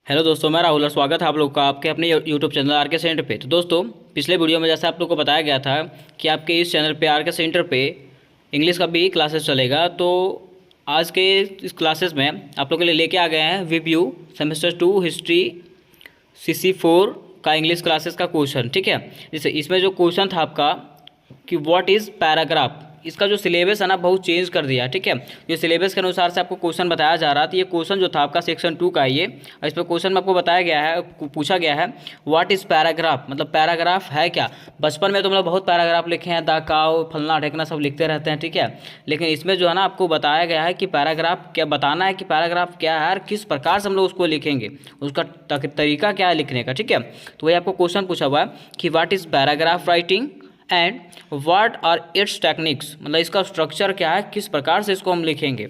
Hello दोस्तों, मैं राहुल और स्वागत है आप लोग का आपके अपने यूट्यूब चैनल आर के सेंटर पे। तो दोस्तों, पिछले वीडियो में जैसे आप लोग को बताया गया था कि आपके इस चैनल पे आर के सेंटर पे इंग्लिश का भी क्लासेस चलेगा। तो आज के इस क्लासेस में आप लोग के लिए लेके आ गए हैं विव्यू सेमेस्टर 2 हिस्ट्री CC4 का इंग्लिश क्लासेस का क्वेश्चन। ठीक है, जैसे इसमें जो क्वेश्चन था आपका कि व्हाट इज़ पैराग्राफ, इसका जो सिलेबस है ना बहुत चेंज कर दिया। ठीक है, ये सिलेबस के अनुसार से आपको क्वेश्चन बताया जा रहा था। ये क्वेश्चन जो था आपका सेक्शन 2 का है ये, और इस पर क्वेश्चन में आपको बताया गया है, पूछा गया है व्हाट इज़ पैराग्राफ, मतलब पैराग्राफ है क्या। बचपन में तो मतलब बहुत पैराग्राफ लिखे हैं, दा काव फलना ढेकना सब लिखते रहते हैं। ठीक है, लेकिन इसमें जो है ना आपको बताया गया है कि पैराग्राफ क्या, बताना है कि पैराग्राफ क्या है और किस प्रकार से हम लोग उसको लिखेंगे, उसका तरीका क्या है लिखने का। ठीक है, तो वही आपको क्वेश्चन पूछा हुआ है कि what is paragraph writing and what are its techniques, मतलब इसका स्ट्रक्चर क्या है, किस प्रकार से इसको हम लिखेंगे।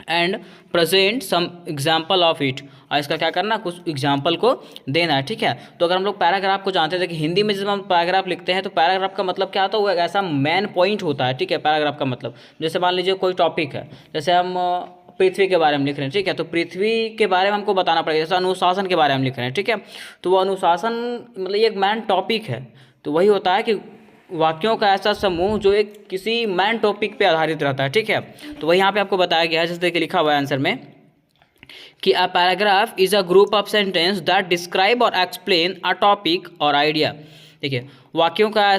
And present some example of it, और इसका क्या करना, कुछ एग्जाम्पल को देना है। ठीक है, तो अगर हम लोग पैराग्राफ को जानते थे कि हिंदी में जब हम पैराग्राफ लिखते हैं तो पैराग्राफ का मतलब क्या होता है, वो एक ऐसा मेन पॉइंट होता है। ठीक है, पैराग्राफ का मतलब जैसे मान लीजिए कोई टॉपिक है, जैसे हम पृथ्वी के बारे में लिख रहे हैं। ठीक है, तो पृथ्वी के बारे में हमको बताना पड़ेगा। जैसे अनुशासन के बारे में लिख रहे हैं, ठीक है, तो वो अनुशासन मतलब ये एक मेन टॉपिक है। तो वही होता है कि वाक्यों का ऐसा समूह जो एक किसी मैन टॉपिक पे आधारित रहता है। ठीक है, तो वही यहाँ पे आपको बताया गया है, जैसे कि लिखा हुआ है आंसर में कि a paragraph is a group of sentence that describe और एक्सप्लेन अ टॉपिक और आइडिया। देखिए, वाक्यों का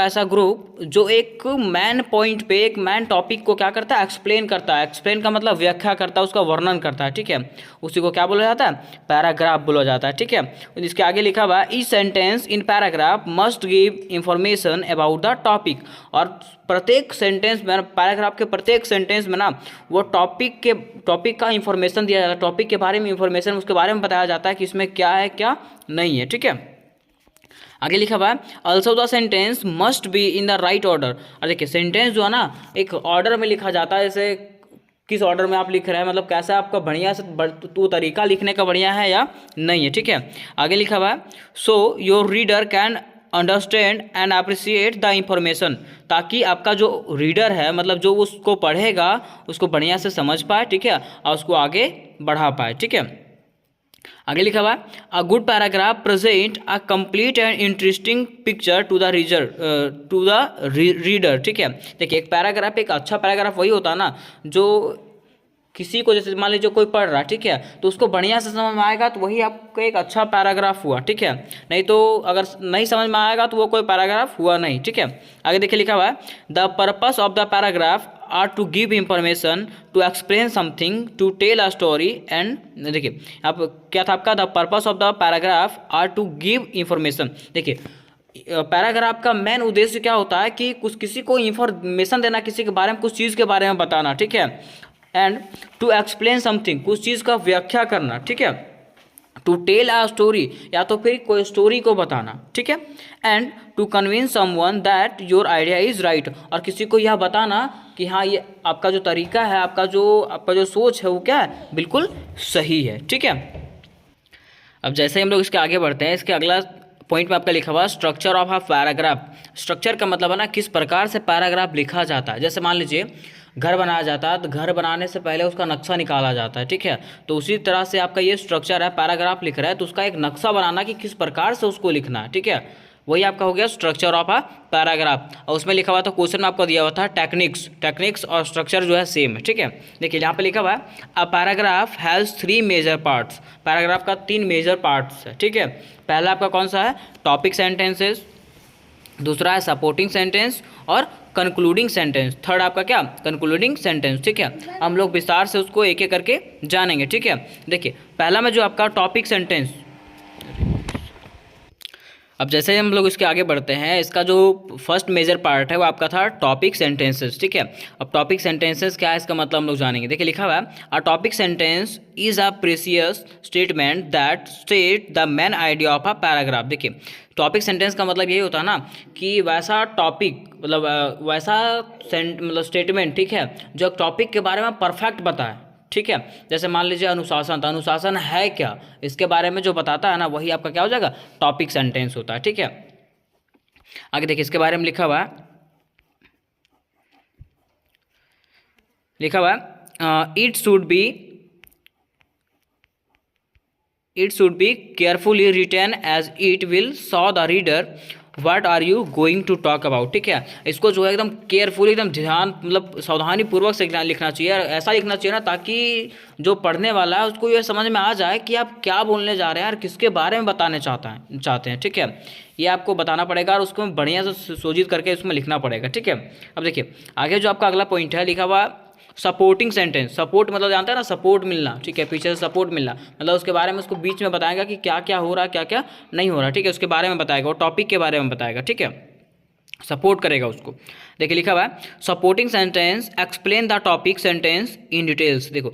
ऐसा ग्रुप जो एक मैन पॉइंट पे, एक मैन टॉपिक को क्या करता है, एक्सप्लेन करता है। एक्सप्लेन का मतलब व्याख्या करता है, उसका वर्णन करता है। ठीक है, उसी को क्या बोला जाता है, पैराग्राफ बोला जाता है। ठीक है, इसके आगे लिखा हुआ है each sentence in paragraph must give information about the topic, और प्रत्येक सेंटेंस में, पैराग्राफ के प्रत्येक सेंटेंस में ना वो टॉपिक का इंफॉर्मेशन दिया जाता है, टॉपिक के बारे में इंफॉर्मेशन, उसके बारे में बताया जाता है कि इसमें क्या है क्या नहीं है। ठीक है, आगे लिखा हुआ है also the sentence must be in the right order. और देखिए, सेंटेंस जो है ना एक ऑर्डर में लिखा जाता है, जैसे किस ऑर्डर में आप लिख रहे हैं, मतलब कैसा आपका बढ़िया से तो तरीका लिखने का बढ़िया है या नहीं है। ठीक है, आगे लिखा हुआ है so your reader can understand and appreciate the information, ताकि आपका जो रीडर है, मतलब जो उसको पढ़ेगा, उसको बढ़िया से समझ पाए। ठीक है, और उसको आगे बढ़ा पाए। ठीक है, आगे लिखा हुआ a good paragraph present a complete and interesting picture to the reader. ठीक है, देखिए, एक पैराग्राफ, एक अच्छा पैराग्राफ वही होता है ना जो किसी को, जैसे मान लीजिए कोई पढ़ रहा, ठीक है, तो उसको बढ़िया से समझ में आएगा तो वही आपका एक अच्छा पैराग्राफ हुआ। ठीक है, नहीं तो अगर नहीं समझ में आएगा तो वो कोई पैराग्राफ हुआ नहीं। ठीक है, आगे देखिए लिखा हुआ है the purpose of the paragraph are to give information, to explain something, to tell a story and. देखिए, आप क्या था आपका, the purpose of the paragraph are to give information. देखिए, पैराग्राफ का मेन उद्देश्य क्या होता है कि कुछ किसी को इंफॉर्मेशन देना, किसी के बारे में, कुछ चीज़ के बारे में बताना। ठीक है, एंड टू एक्सप्लेन समथिंग, कुछ चीज़ का व्याख्या करना। ठीक है, टू टेल अ स्टोरी, या तो फिर कोई स्टोरी को बताना। ठीक है, and to convince someone that your idea is right, और किसी को यह बताना कि हाँ, ये आपका जो तरीका है, आपका जो सोच है वो क्या है, बिल्कुल सही है। ठीक है, अब जैसे ही हम लोग इसके आगे बढ़ते हैं, इसके अगला पॉइंट में आपका लिखा हुआ structure of a paragraph. Structure का मतलब है ना किस प्रकार से पैराग्राफ लिखा जाता है। जैसे मान लीजिए घर बनाया जाता है, तो घर बनाने से पहले उसका नक्शा निकाला जाता है। ठीक है, तो उसी तरह से आपका ये स्ट्रक्चर है, पैराग्राफ लिख रहा है तो उसका एक नक्शा बनाना कि किस प्रकार से उसको लिखना है। ठीक है, वही आपका हो गया स्ट्रक्चर ऑफ अ पैराग्राफ। और उसमें लिखा हुआ था, क्वेश्चन में आपको दिया हुआ था टेक्निक्स और स्ट्रक्चर जो है सेम है। ठीक है, देखिए यहाँ पे लिखा हुआ है a paragraph has 3 major parts, paragraph का 3 मेजर पार्ट्स है। ठीक है, पहला आपका कौन सा है, टॉपिक सेंटेंसेस, दूसरा है सपोर्टिंग सेंटेंस, और कंक्लूडिंग सेंटेंस, थर्ड आपका क्या, कंक्लूडिंग सेंटेंस। ठीक है, हम लोग विस्तार से उसको एक एक करके जानेंगे। ठीक है, देखिए पहला में जो आपका टॉपिक सेंटेंस, अब जैसे हम लोग इसके आगे बढ़ते हैं, इसका जो फर्स्ट मेजर पार्ट है वो आपका था टॉपिक सेंटेंसेस। ठीक है, अब टॉपिक सेंटेंसेस क्या है, इसका मतलब हम लोग जानेंगे। देखिए लिखा हुआ है a topic sentence is a precious statement that state the main idea of a paragraph. देखिए, टॉपिक सेंटेंस का मतलब यही होता है ना कि वैसा टॉपिक, मतलब वैसा मतलब स्टेटमेंट, ठीक है, जो टॉपिक के बारे में परफेक्ट बताए। ठीक है, जैसे मान लीजिए अनुशासन, तो अनुशासन है क्या, इसके बारे में जो बताता है ना, वही आपका क्या हो जाएगा, टॉपिक सेंटेंस होता है। ठीक है, आगे देखिए इसके बारे में लिखा हुआ है it should be it should be carefully written as it will show the reader what are you going to talk about. ठीक है, इसको जो है एकदम केयरफुली, एकदम ध्यान, मतलब सावधानी पूर्वक से लिखना चाहिए। ऐसा लिखना चाहिए ना ताकि जो पढ़ने वाला है उसको ये समझ में आ जाए कि आप क्या बोलने जा रहे हैं और किसके बारे में बताने चाहते हैं। ठीक है, ये आपको बताना पड़ेगा और उसको बढ़िया से सोचित करके उसमें लिखना पड़ेगा। ठीक है, अब देखिए आगे जो आपका अगला पॉइंट है लिखा हुआ सपोर्टिंग सेंटेंस। सपोर्ट मतलब जानते हैं ना, सपोर्ट मिलना। ठीक है, पीछे से सपोर्ट मिलना मतलब उसके बारे में उसको बीच में बताएगा कि क्या क्या हो रहा है, क्या क्या नहीं हो रहा। ठीक है, उसके बारे में बताएगा, वो टॉपिक के बारे में बताएगा। ठीक है, सपोर्ट करेगा उसको। देखिए लिखा हुआ है supporting sentence explain the topic sentence in details. देखो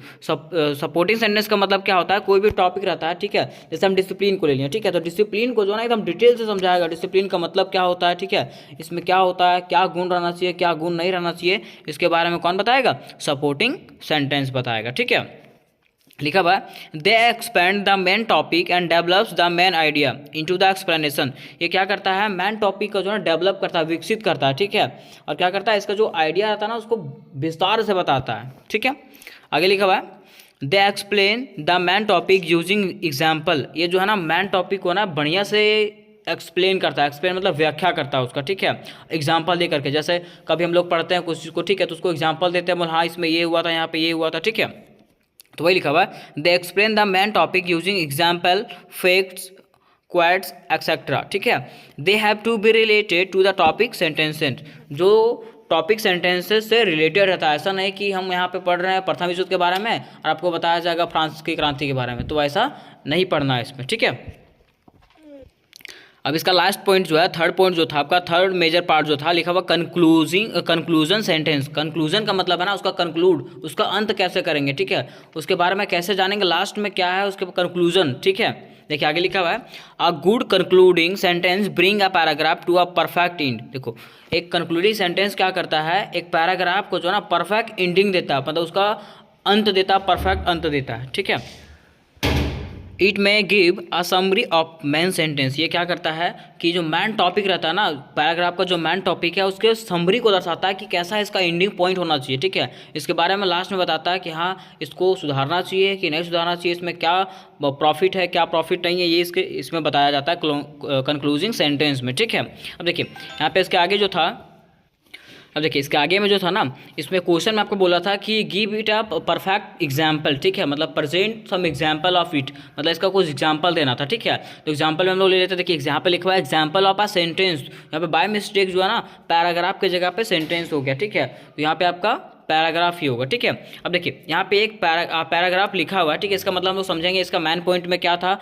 सपोर्टिंग सेंटेंस का मतलब क्या होता है, कोई भी टॉपिक रहता है, ठीक है, जैसे हम डिसिप्लिन को ले लिया। ठीक है, तो डिसिप्लिन को जो है ना एकदम डिटेल से समझाएगा, डिसिप्लिन का मतलब क्या होता है, ठीक है, इसमें क्या होता है, क्या गुण रहना चाहिए, क्या गुण नहीं रहना चाहिए, इसके बारे में कौन बताएगा, सपोर्टिंग सेंटेंस बताएगा। ठीक है, लिखा हुआ है they expand the main topic and develops the main idea into the explanation. ये क्या करता है, मेन टॉपिक का जो है डेवलप करता है, विकसित करता है। ठीक है, और क्या करता है, इसका जो आइडिया रहता है ना उसको विस्तार से बताता है। ठीक है, आगे लिखा हुआ है they explain the main topic using example. ये जो है ना मेन टॉपिक को ना बढ़िया से एक्सप्लेन करता है। एक्सप्लेन मतलब व्याख्या करता है उसका। ठीक है, एग्जाम्पल दे करके, जैसे कभी हम लोग पढ़ते हैं कुछ चीज़ को, ठीक है, तो उसको एग्जाम्पल देते हैं, हाँ इसमें ये हुआ था, यहाँ पे ये हुआ था। ठीक है, तो वही लिखा हुआ है they explain the main topic using example, facts, quotes etcetera. ठीक है, they have to be related to the topic sentences. जो टॉपिक सेंटेंसेस से रिलेटेड रहता है, ऐसा नहीं कि हम यहाँ पे पढ़ रहे हैं प्रथम विश्व युद्ध के बारे में और आपको बताया जाएगा फ्रांस की क्रांति के बारे में, तो ऐसा नहीं पढ़ना है इसमें। ठीक है, अब इसका लास्ट पॉइंट जो है, थर्ड पॉइंट जो था आपका, थर्ड मेजर पार्ट जो था लिखा हुआ कंक्लूजन सेंटेंस। कंक्लूजन का मतलब है ना उसका कंक्लूड, उसका अंत कैसे करेंगे। ठीक है, उसके बारे में कैसे जानेंगे, लास्ट में क्या है उसके कंक्लूजन। ठीक है, देखिए आगे लिखा हुआ है a good concluding sentence bring a paragraph to a perfect end. देखो एक कंक्लूडिंग सेंटेंस क्या करता है, एक पैराग्राफ को जो है ना परफेक्ट एंडिंग देता है, मतलब उसका अंत देता है, परफेक्ट अंत देता है। ठीक है, इट में give a summary of main sentence. ये क्या करता है कि जो मैन टॉपिक रहता है ना, पैराग्राफ का जो मैन टॉपिक है उसके समरी को दर्शाता है कि कैसा इसका एंडिंग पॉइंट होना चाहिए। ठीक है, इसके बारे में लास्ट में बताता है कि हाँ इसको सुधारना चाहिए कि नहीं सुधारना चाहिए, इसमें क्या प्रॉफिट है क्या प्रॉफिट नहीं है, ये इसमें बताया जाता है कंक्लूजिंग सेंटेंस में। ठीक है, अब देखिए यहाँ पे इसके आगे जो था, अब देखिए इसके आगे में जो था ना, इसमें क्वेश्चन में आपको बोला था कि give it a perfect example. ठीक है, मतलब present some example of it, मतलब इसका कुछ एग्जाम्पल देना था। ठीक है, तो एग्जाम्पल में हम लोग ले लेते हैं। देखिए यहाँ पे लिखा हुआ है एग्जाम्पल ऑफ अ सेंटेंस, यहाँ पे बाय मिस्टेक जो है ना पैराग्राफ की जगह पे सेंटेंस हो गया। ठीक है, तो यहाँ पे आपका पैराग्राफ ही होगा। ठीक है, अब देखिए यहाँ पे एक पैराग्राफ लिखा हुआ है। ठीक है, इसका मतलब हम लोग समझेंगे इसका मैन पॉइंट में क्या था,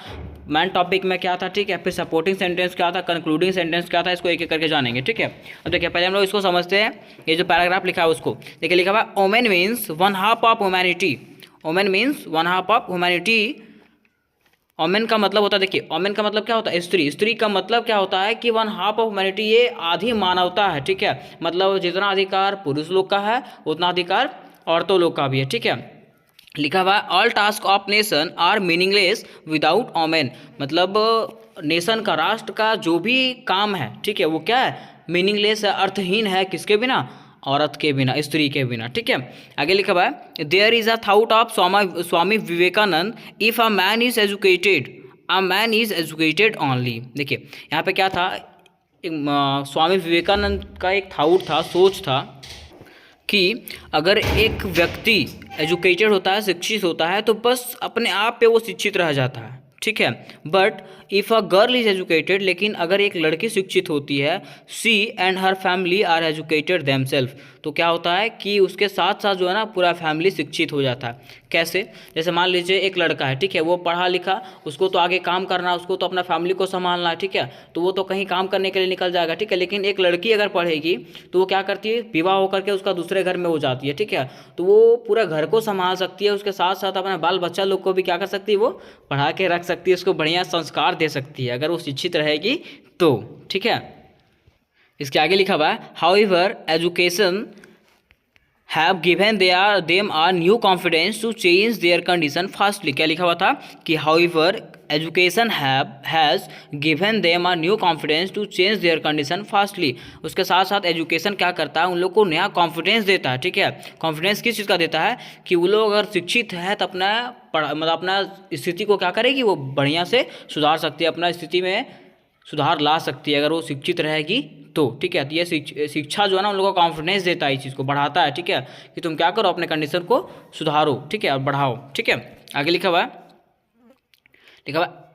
मैन टॉपिक में क्या था। ठीक है, फिर सपोर्टिंग सेंटेंस क्या था, कंक्लूडिंग सेंटेंस क्या था, इसको एक एक करके जानेंगे। ठीक है, अब देखिए पहले हम लोग इसको समझते हैं। ये जो पैराग्राफ लिखा है उसको देखिए, लिखा हुआ है women means one half of humanity. Women means one half of humanity. Women का मतलब होता है, देखिए ओमेन का मतलब क्या होता है, स्त्री। स्त्री का मतलब क्या होता है कि वन हाफ ऑफ ह्यूमैनिटी, ये आधी मानवता है। ठीक है, मतलब जितना अधिकार पुरुष लोग का है उतना अधिकार औरतों लोग का भी है। ठीक है, लिखा हुआ all task of nation are meaningless without women. मतलब नेशन का, राष्ट्र का जो भी काम है, ठीक है, वो क्या है, मीनिंगलेस है, अर्थहीन है, किसके बिना, औरत के बिना, स्त्री के बिना। ठीक है, आगे लिखा हुआ है there is a thought of Swami Vivekananda, if a man is educated, a man is educated only. देखिए यहाँ पे क्या था, स्वामी विवेकानंद का एक थाउट था, सोच था कि अगर एक व्यक्ति एजुकेटेड होता है, शिक्षित होता है, तो बस अपने आप पे वो शिक्षित रह जाता है। ठीक है, but if a girl is educated, लेकिन अगर एक लड़की शिक्षित होती है, she and her family are educated themselves, तो क्या होता है कि उसके साथ साथ जो है ना पूरा फैमिली शिक्षित हो जाता है। कैसे, जैसे मान लीजिए एक लड़का है, ठीक है, वो पढ़ा लिखा, उसको तो आगे काम करना है, उसको तो अपना फैमिली को संभालना है। ठीक है, तो वो तो कहीं काम करने के लिए निकल जाएगा। ठीक है, लेकिन एक लड़की अगर पढ़ेगी तो वो क्या करती है, विवाह होकर के उसका दूसरे घर में हो जाती है। ठीक है, तो वो पूरा घर को संभाल सकती है, उसके साथ साथ अपने बाल बच्चा लोग को भी क्या कर सकती है, वो पढ़ा के रख सकती है, उसको बढ़िया संस्कार दे सकती है अगर वो शिक्षित रहेगी तो। ठीक है, इसके आगे लिखा हुआ है however education have given them are new confidence to change their condition fastly. क्या लिखा हुआ था कि however education has given them a new confidence to change their condition fastly. उसके साथ साथ एजुकेशन क्या करता है, उन लोग को नया कॉन्फिडेंस देता है। ठीक है, कॉन्फिडेंस किस चीज़ का देता है कि वो लोग अगर शिक्षित है तो अपना मतलब अपना स्थिति को क्या करेगी, वो बढ़िया से सुधार सकती है, अपना स्थिति में सुधार ला सकती है अगर वो शिक्षित रहेगी तो। ठीक है, तो ये शिक्षा जो है ना उन लोगों को कॉन्फिडेंस देता है, इस चीज़ को बढ़ाता है। ठीक है, कि तुम क्या करो, अपने कंडीशन को सुधारो। ठीक है, और बढ़ाओ। ठीक है, आगे लिखा हुआ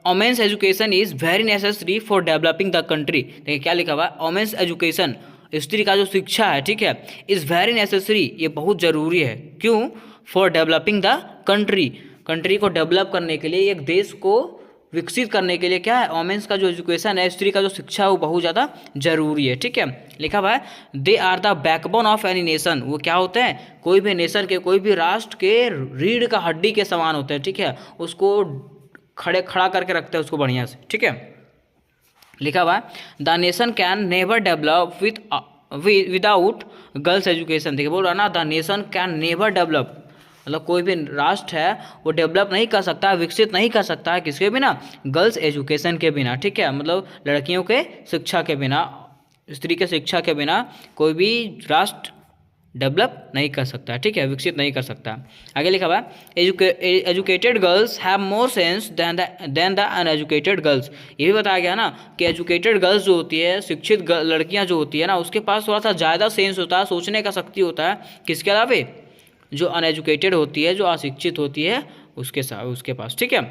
women's education is very necessary for developing the country. देखिए क्या लिखा हुआ है, वोमेन्स एजुकेशन, स्त्री का जो शिक्षा है, ठीक है, इज़ वेरी नेसेसरी, ये बहुत ज़रूरी है। क्यों? For developing the country, country को डेवलप करने के लिए, एक देश को विकसित करने के लिए क्या है, वोमेन्स का जो एजुकेशन है, स्त्री का जो शिक्षा है, वो बहुत ज़्यादा जरूरी है। ठीक है, लिखा हुआ है they are the backbone of any nation. वो क्या होते हैं, कोई भी नेशन के, कोई भी राष्ट्र के रीढ़ का हड्डी के समान होते हैं। ठीक है, उसको खड़ा करके रखते हैं उसको बढ़िया से। ठीक है, लिखा हुआ है the nation can never develop without girls education. देखिए बोल रहा ना, the nation can never develop, मतलब कोई भी राष्ट्र है वो डेवलप नहीं कर सकता, विकसित नहीं कर सकता है किसके बिना, गर्ल्स एजुकेशन के बिना। ठीक है, मतलब लड़कियों के शिक्षा के बिना, स्त्री के शिक्षा के बिना कोई भी राष्ट्र डेवलप नहीं कर सकता। ठीक है, विकसित नहीं कर सकता। आगे लिखा हुआ educated girls have more sense than the uneducated girls. ये भी बताया गया ना कि एजुकेटेड गर्ल्स जो होती है, शिक्षित लड़कियां जो होती है ना, उसके पास थोड़ा सा ज़्यादा सेंस होता है, सोचने का शक्ति होता है, किसके अलावे, जो अनएजुकेटेड होती है, जो अशिक्षित होती है, उसके पास। ठीक है,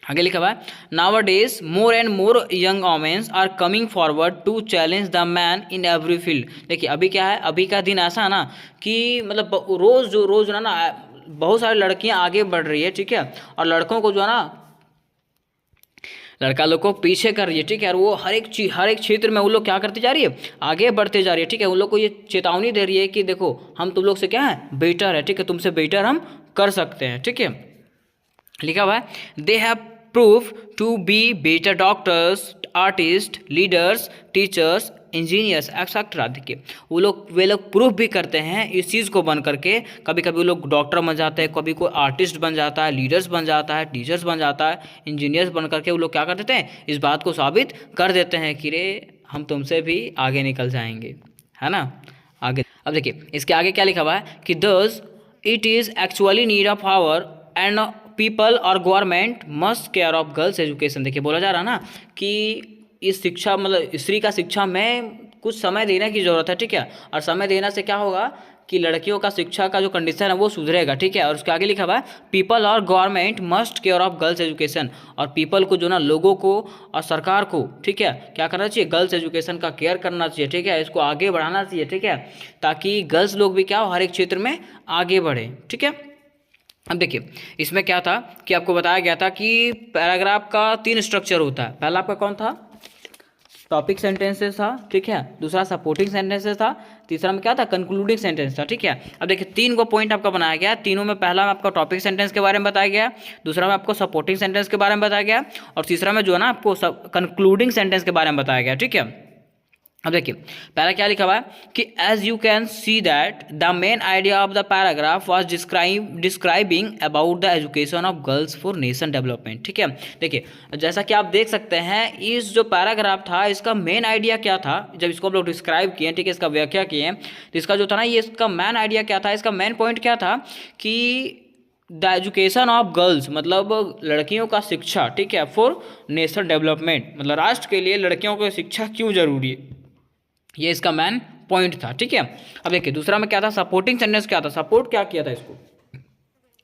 आगे लिखा हुआ है nowadays more and more young womens are coming forward to challenge the man in every field. देखिए अभी क्या है, अभी का दिन ऐसा है ना कि मतलब रोज़ ना बहुत सारी लड़कियां आगे बढ़ रही है। ठीक है, और लड़कों को जो है ना, लड़का लोग को पीछे कर रही है। ठीक है, और वो हर एक क्षेत्र में वो लोग क्या करती जा रही है, आगे बढ़ते जा रही है। ठीक है, उन लोग को ये चेतावनी दे रही है कि देखो हम तुम लोग से क्या है, बेटर है। ठीक है, तुमसे बेटर हम कर सकते हैं। ठीक है, लिखा हुआ है they have prove to be better doctors, artist, leaders, teachers, engineers etcetera. देखिए वे लोग प्रूफ भी करते हैं इस चीज़ को बन करके, कभी कभी वो लोग डॉक्टर बन जाते हैं, कभी कोई आर्टिस्ट बन जाता है, लीडर्स बन जाता है, टीचर्स बन जाता है, इंजीनियर्स बन करके वो लोग क्या कर देते हैं, इस बात को साबित कर देते हैं कि रे हम तुमसे भी आगे निकल जाएंगे, है ना। आगे अब देखिए इसके आगे क्या लिखा हुआ है कि thus it is actually need of hour and people और government must care of girls education. देखिए बोला जा रहा ना कि इस शिक्षा, मतलब स्त्री का शिक्षा में कुछ समय देने की ज़रूरत है। ठीक है, और समय देने से क्या होगा कि लड़कियों का शिक्षा का जो कंडीशन है वो सुधरेगा। ठीक है, और उसके आगे लिखा हुआ है पीपल और government must care of girls education. और पीपल को जो ना, लोगों को और सरकार को, ठीक है, क्या करना चाहिए, गर्ल्स एजुकेशन का केयर करना चाहिए। ठीक है, इसको आगे बढ़ाना चाहिए। ठीक है, ताकि गर्ल्स लोग भी क्या हो, हर एक क्षेत्र में आगे बढ़े। ठीक है, अब देखिए इसमें क्या था कि आपको बताया गया था कि पैराग्राफ का 3 स्ट्रक्चर होता है। पहला आपका कौन था, टॉपिक सेंटेंसेस था। ठीक है, दूसरा सपोर्टिंग सेंटेंसेस था, तीसरा में क्या था, कंक्लूडिंग सेंटेंस था। ठीक है, अब देखिए 3 को पॉइंट आपका बनाया गया, तीनों में पहला में आपका टॉपिक सेंटेंस के बारे में बताया गया, दूसरा में आपको सपोर्टिंग सेंटेंस के बारे में बताया गया, और तीसरा में जो है ना आपको कंक्लूडिंग सेंटेंस के बारे में बताया गया। ठीक है, अब देखिए पहला क्या लिखा हुआ है कि as you can see that the main idea of the paragraph was describing about the education of girls for nation development. ठीक है, देखिए जैसा कि आप देख सकते हैं, इस जो पैराग्राफ था इसका मेन आइडिया क्या था, जब इसको हम लोग डिस्क्राइब किए, ठीक है, इसका व्याख्या किए, तो इसका जो था ना, ये इसका मेन आइडिया क्या था, इसका मेन पॉइंट क्या था कि द एजुकेशन ऑफ गर्ल्स, मतलब लड़कियों का शिक्षा, ठीक है, फॉर नेशन डेवलपमेंट, मतलब राष्ट्र के लिए लड़कियों को शिक्षा क्यों जरूरी है, ये इसका मेन पॉइंट था। ठीक है, अब देखिए दूसरा में क्या था, सपोर्टिंग सेंटेंस क्या था, सपोर्ट क्या किया था इसको,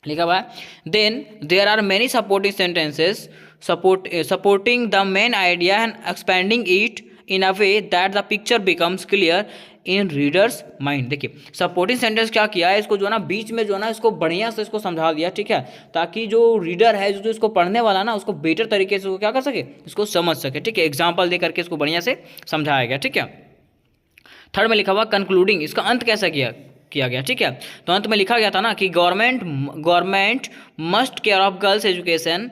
लिखा हुआ है then there are many supporting sentences supporting the main idea and expanding it in a way that the picture becomes clear in reader's mind. देखिए सपोर्टिंग सेंटेंस क्या किया है, इसको जो है ना बीच में जो है ना इसको बढ़िया से इसको समझा दिया। ठीक है, ताकि जो रीडर है, जो इसको पढ़ने वाला ना, उसको बेटर तरीके से क्या कर सके, इसको समझ सके। ठीक है, एग्जाम्पल दे करके इसको बढ़िया से समझाया गया। ठीक है, थर्ड में लिखा हुआ कंक्लूडिंग, इसका अंत कैसा किया गया। ठीक है, तो अंत में लिखा गया था ना कि government must care of girls education,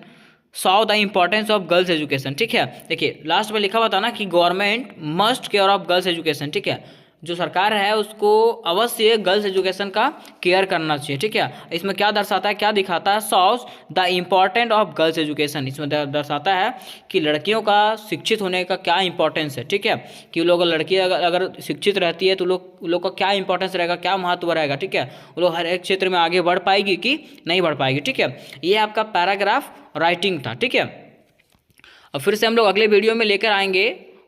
saw the importance of girls education. ठीक है, देखिए लास्ट में लिखा हुआ था ना कि government must care of girls education. ठीक है, जो सरकार है उसको अवश्य गर्ल्स एजुकेशन का केयर करना चाहिए। ठीक है, इसमें क्या दर्शाता है, क्या दिखाता है, sauce the important of girls education. इसमें दर्शाता है कि लड़कियों का शिक्षित होने का क्या इंपॉर्टेंस है। ठीक है, कि लोग लड़की अगर शिक्षित रहती है तो लोग का क्या इंपॉर्टेंस रहेगा, क्या महत्व रहेगा। ठीक है, वो लोग हर एक क्षेत्र में आगे बढ़ पाएगी कि नहीं बढ़ पाएगी। ठीक है, ये आपका पैराग्राफ राइटिंग था। ठीक है, अब फिर से हम लोग अगले वीडियो में लेकर आएंगे,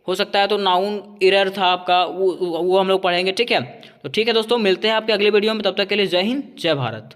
हो सकता है तो नाउन एरर था आपका, वो हम लोग पढ़ेंगे। ठीक है, तो ठीक है दोस्तों, मिलते हैं आपके अगले वीडियो में, तब तक के लिए जय हिंद जय भारत।